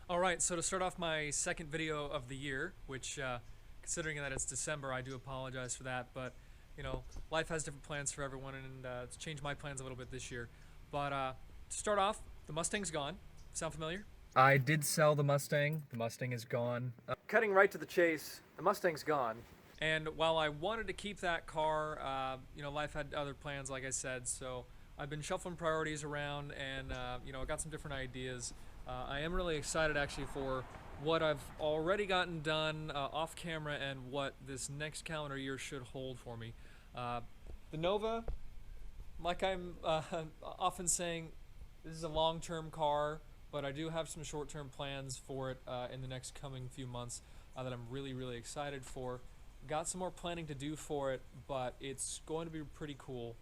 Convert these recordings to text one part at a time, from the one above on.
Alright, so to start off my second video of the year, which, considering that it's December, I do apologize for that, but, life has different plans for everyone, and it's changed my plans a little bit this year. But, to start off, the Mustang's gone. Sound familiar? I did sell the Mustang. The Mustang is gone. Cutting right to the chase, the Mustang's gone. And while I wanted to keep that car, life had other plans, like I said, so I've been shuffling priorities around and, I got some different ideas. I am really excited actually for what I've already gotten done off camera and what this next calendar year should hold for me. The Nova, like I'm often saying, this is a long-term car, but I do have some short-term plans for it in the next coming few months that I'm really, really excited for. Got some more planning to do for it, but it's going to be pretty cool.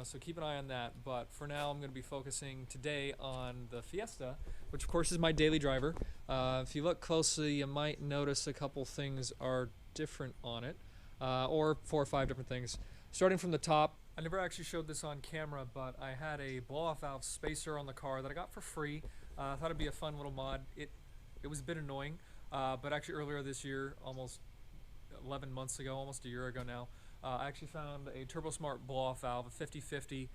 So keep an eye on that. But for now, I'm going to be focusing today on the Fiesta, which of course is my daily driver. If you look closely, you might notice a couple things are different on it, or 4 or 5 different things. Starting from the top, I never actually showed this on camera, but I had a blow-off valve spacer on the car that I got for free. I thought it'd be a fun little mod. It was a bit annoying, but actually earlier this year, almost 11 months ago, almost a year ago now, I actually found a TurboSmart blow-off valve, a 50/50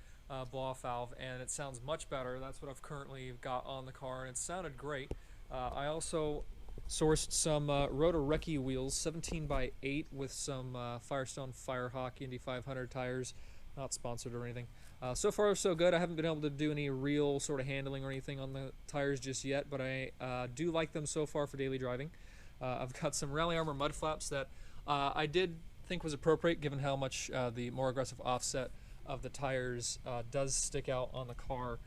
blow-off valve, and it sounds much better. That's what I've currently got on the car, and it sounded great. I also sourced some Rotor Recce wheels, 17x8 with some Firestone Firehawk Indy 500 tires. Not sponsored or anything. So far so good. I haven't been able to do any real sort of handling or anything on the tires just yet, but I do like them so far for daily driving. I've got some Rally Armor mud flaps that I did think was appropriate given how much the more aggressive offset of the tires does stick out on the car.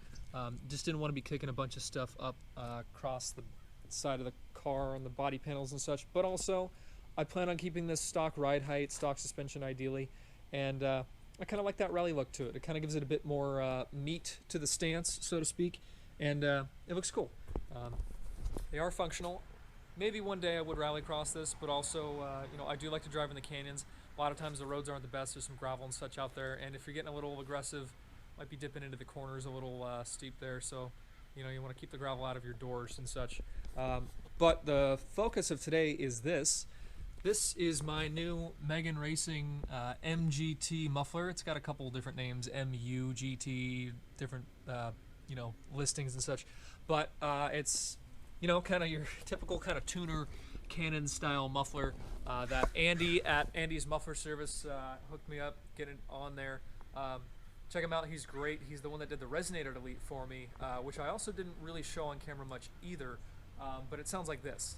Just didn't want to be kicking a bunch of stuff up across the side of the car on the body panels and such, but also I plan on keeping this stock ride height, stock suspension ideally, and I kind of like that rally look to it. It kind of gives it a bit more meat to the stance, so to speak, and it looks cool. They are functional. Maybe one day I would rallycross this, but also, I do like to drive in the canyons. A lot of times the roads aren't the best. There's some gravel and such out there, and if you're getting a little aggressive, might be dipping into the corners a little steep there, so, you want to keep the gravel out of your doors and such. But the focus of today is this. This is my new Megan Racing MGT muffler. It's got a couple different names, MU, GT, different, listings and such, but it's kind of your typical kind of tuner Canon style muffler that Andy at Andy's Muffler Service hooked me up, get it on there. Check him out, he's great. He's the one that did the resonator delete for me, which I also didn't really show on camera much either, but it sounds like this.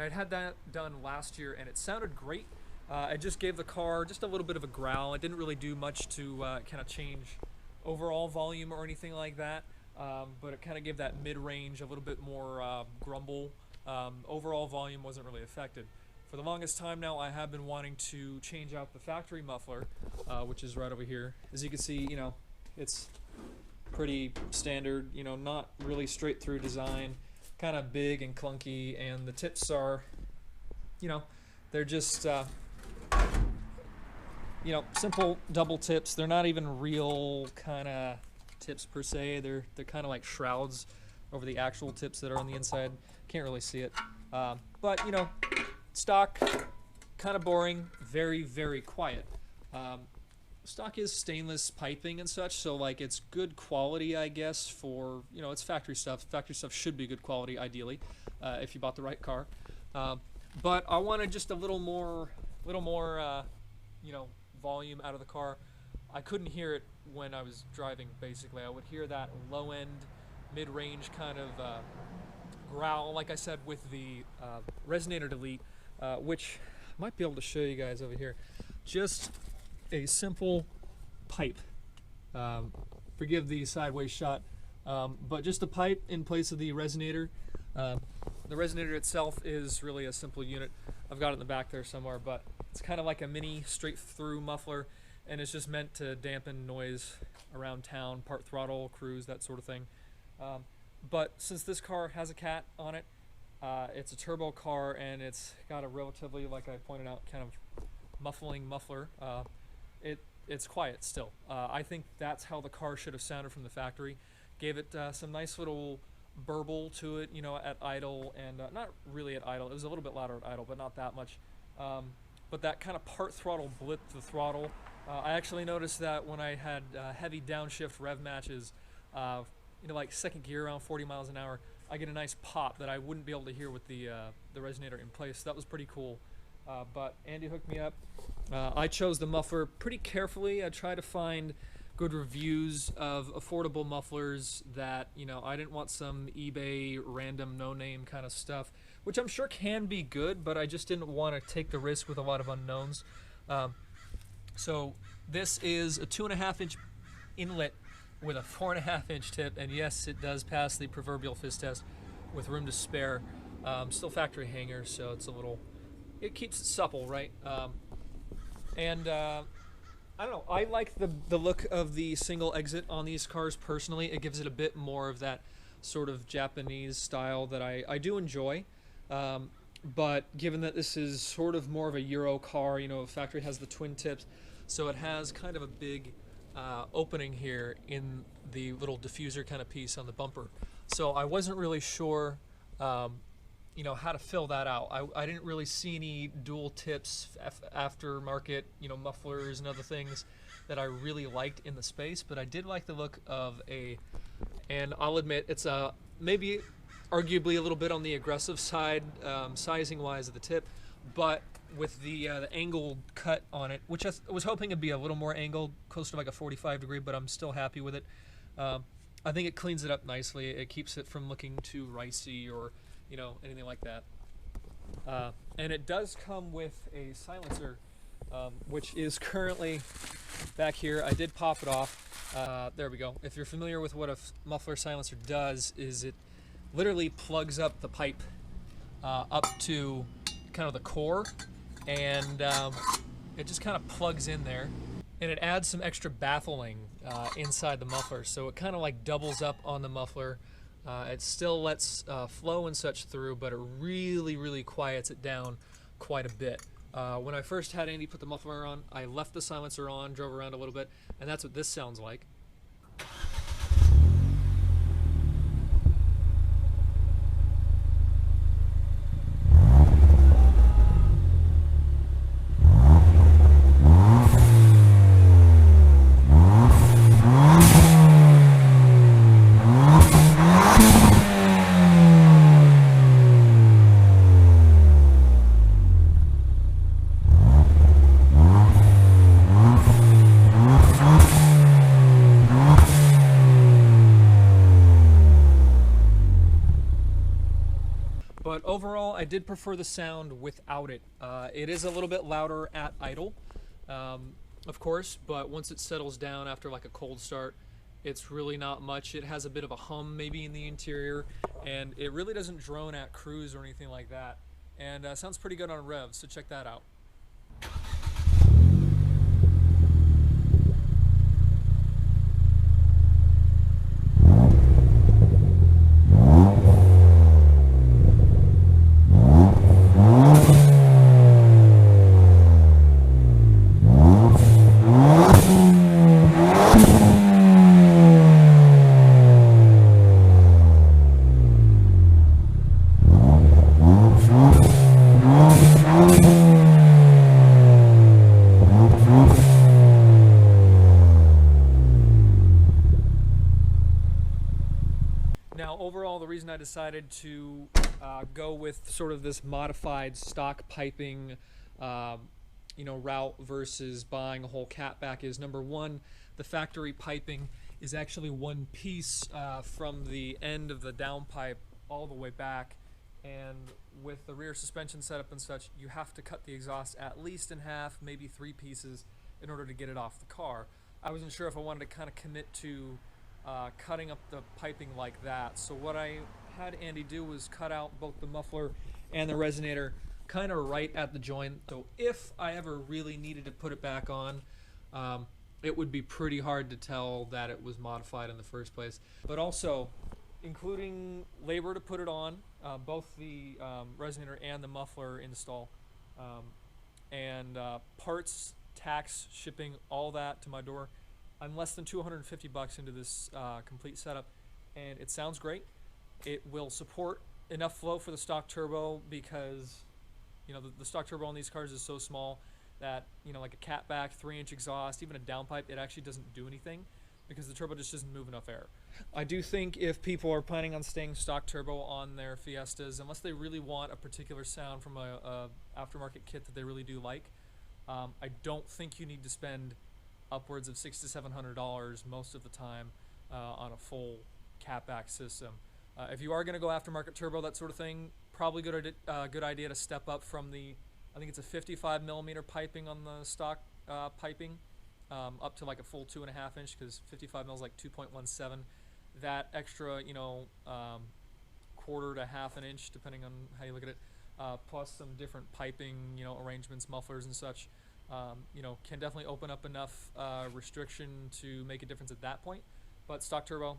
I'd had that done last year and it sounded great. I just gave the car just a little bit of a growl. It didn't really do much to kind of change overall volume or anything like that, but it kind of gave that mid-range a little bit more grumble. Overall volume wasn't really affected. For the longest time now, I have been wanting to change out the factory muffler, which is right over here. As you can see, it's pretty standard, not really straight through design. Kind of big and clunky, and the tips are, they're just, simple double tips. They're not even real kind of tips per se. They're kind of like shrouds over the actual tips that are on the inside. Can't really see it, but stock, kind of boring, very, very quiet. Stock is stainless piping and such, so like it's good quality, I guess, for, it's factory stuff. Factory stuff should be good quality, ideally, if you bought the right car. But I wanted just a little more, volume out of the car. I couldn't hear it when I was driving, basically. I would hear that low-end, mid-range kind of growl, like I said, with the resonator delete, which I might be able to show you guys over here. Just a simple pipe. Forgive the sideways shot, but just a pipe in place of the resonator. The resonator itself is really a simple unit. I've got it in the back there somewhere, but it's kind of like a mini straight through muffler, and it's just meant to dampen noise around town, part throttle, cruise, that sort of thing. But since this car has a cat on it, it's a turbo car, and it's got a relatively, like I pointed out, kind of muffling muffler. It's quiet still. I think that's how the car should have sounded from the factory. Gave it some nice little burble to it, you know, at idle, and not really at idle. It was a little bit louder at idle, but not that much. But that kind of part throttle blip the throttle. I actually noticed that when I had heavy downshift rev matches, you know, like second gear around 40 miles an hour, I get a nice pop that I wouldn't be able to hear with the resonator in place. So that was pretty cool. But Andy hooked me up. I chose the muffler pretty carefully. I tried to find good reviews of affordable mufflers that, you know, I didn't want some eBay random no-name kind of stuff, which I'm sure can be good, but I just didn't want to take the risk with a lot of unknowns. So this is a 2.5-inch inlet with a 4.5-inch tip, and yes, it does pass the proverbial fizz test with room to spare. Still factory hanger, so it's a little, it keeps it supple, right? I don't know, I like the look of the single exit on these cars personally. It gives it a bit more of that sort of Japanese style that I do enjoy. But given that this is sort of more of a Euro car, you know, the factory has the twin tips, so it has kind of a big opening here in the little diffuser kind of piece on the bumper. So I wasn't really sure, you know, how to fill that out. I didn't really see any dual tips, aftermarket, you know, mufflers and other things that I really liked in the space, but I did like the look of and I'll admit it's maybe arguably a little bit on the aggressive side, sizing wise of the tip, but with the angled cut on it, which I was hoping it'd be a little more angled, close to like a 45 degree, but I'm still happy with it. I think it cleans it up nicely. It keeps it from looking too ricey or, you know, anything like that. And it does come with a silencer, which is currently back here. I did pop it off. There we go. If you're familiar with what a muffler silencer does, is it literally plugs up the pipe up to kind of the core, and it just kind of plugs in there, and it adds some extra baffling inside the muffler, so it kind of like doubles up on the muffler. It still lets flow and such through, but it really quiets it down quite a bit. When I first had Andy put the muffler on, I left the silencer on, drove around a little bit, and that's what this sounds like. But overall, I did prefer the sound without it. It is a little bit louder at idle, of course, but once it settles down after like a cold start, it's really not much. It has a bit of a hum maybe in the interior, and it really doesn't drone at cruise or anything like that. And sounds pretty good on rev, so check that out. Now, overall, the reason I decided to go with sort of this modified stock piping, you know, route versus buying a whole catback is, number one, the factory piping is actually one piece from the end of the downpipe all the way back, and with the rear suspension setup and such, you have to cut the exhaust at least in half, maybe 3 pieces, in order to get it off the car. I wasn't sure if I wanted to kind of commit to cutting up the piping like that. So what I had Andy do was cut out both the muffler and the resonator kind of right at the joint. So if I ever really needed to put it back on, it would be pretty hard to tell that it was modified in the first place. But also, including labor to put it on, both the resonator and the muffler install, and parts, tax, shipping, all that to my door. I'm less than $250 into this complete setup, and it sounds great. It will support enough flow for the stock turbo because, you know, the stock turbo on these cars is so small that, you know, like a catback, 3-inch exhaust, even a downpipe, it actually doesn't do anything because the turbo just doesn't move enough air. I do think if people are planning on staying stock turbo on their Fiestas, unless they really want a particular sound from a aftermarket kit that they really do like, I don't think you need to spend upwards of $600 to $700 most of the time on a full catback system. If you are going to go aftermarket turbo, that sort of thing, probably good idea to step up from the, I think it's a 55 millimeter piping on the stock piping, up to like a full 2.5 inch, because 55 mil is like 2.17. That extra, you know, quarter to half an inch, depending on how you look at it, plus some different piping, you know, arrangements, mufflers and such, you know, can definitely open up enough restriction to make a difference at that point. But stock turbo,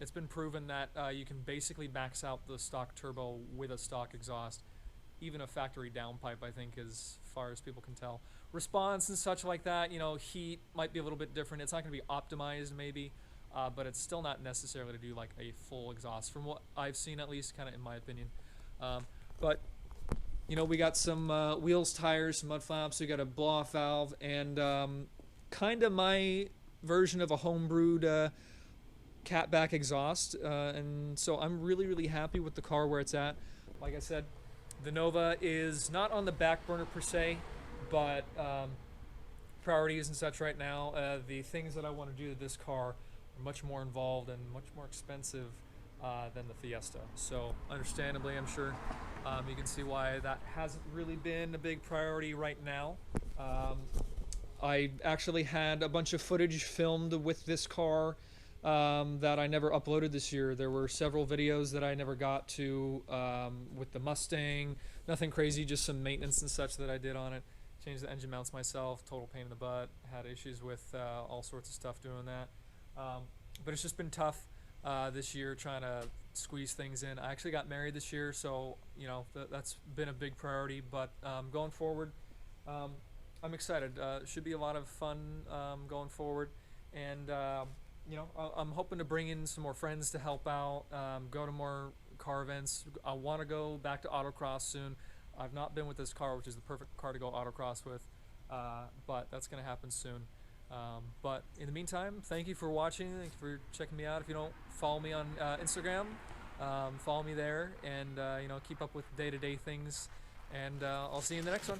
it's been proven that you can basically max out the stock turbo with a stock exhaust. Even a factory downpipe, I think, as far as people can tell. Response and such like that, you know, heat might be a little bit different. It's not going to be optimized maybe, but it's still not necessarily to do like a full exhaust from what I've seen, at least, kind of in my opinion. But you know, we got some wheels, tires, some mud flaps, we got a blow-off valve, and kind of my version of a homebrewed catback exhaust, and so I'm really happy with the car where it's at. Like I said, the Nova is not on the back burner per se, but priorities and such right now, the things that I want to do to this car are much more involved and much more expensive than the Fiesta. So understandably, I'm sure you can see why that hasn't really been a big priority right now. I actually had a bunch of footage filmed with this car that I never uploaded this year. There were several videos that I never got to with the Mustang. Nothing crazy, just some maintenance and such that I did on it. Changed the engine mounts myself, total pain in the butt. Had issues with all sorts of stuff doing that. But it's just been tough this year trying to squeeze things in. I actually got married this year, so you know that's been a big priority. But going forward, I'm excited. It should be a lot of fun going forward, and you know, I'm hoping to bring in some more friends to help out, go to more car events. I want to go back to autocross soon. I've not been with this car, which is the perfect car to go autocross with, but that's going to happen soon. But in the meantime, thank you for watching. Thank you for checking me out. If you don't follow me on Instagram, follow me there, and you know, keep up with day-to-day things. And I'll see you in the next one.